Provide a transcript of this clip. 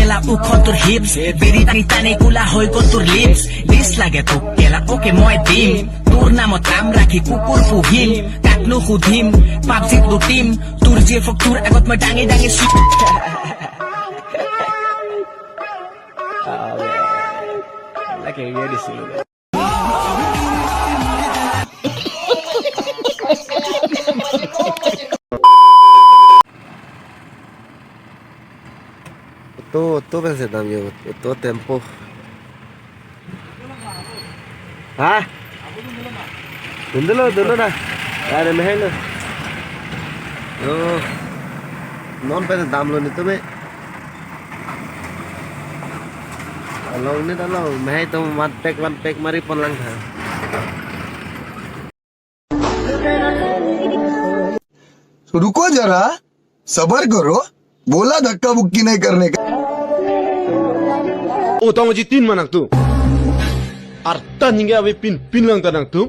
কেলা উখ তোৰ হিপছ বেৰি টানি টানি কোলা হৈ গ'ল তোৰ লিপছ দিছ লাগে তোক কেলা ওকে মই দিম তোৰ নামত কাম ৰাখি কুকুৰ পুহিম কাকনো সুধিম পাবজিত লুটিম তোৰ জিএফক তোৰ আগত মই ডাঙি ডাঙি Ito kasi dami yung ito tempo. Ha? Dulo na. Ada mahal. Oh. Non pa dam lo nito be. Along ni along. Mahal to one pack mari pon lang tha. रुको जरा सबर करो बोला धक्का बुक्की नहीं करने का Utang uji tin manak tu. Artan hingga abe pin lang tanang tu.